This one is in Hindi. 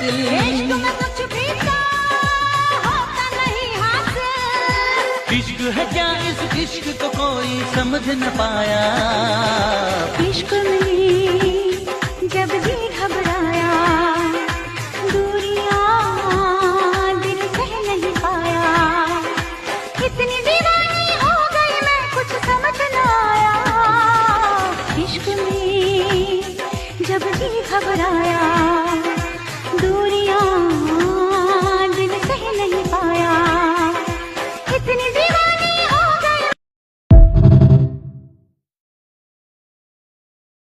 दिल। इश्क में कुछ भी तो होता नहीं हासिल। इश्क है क्या इस इश्क को कोई समझ न पाया। इश्क में जब जी घबराया, दूरियां दिल सह नहीं पाया। इतनी दीवानी हो गई मैं कुछ समझ न आया। इश्क में जब जी घबराया।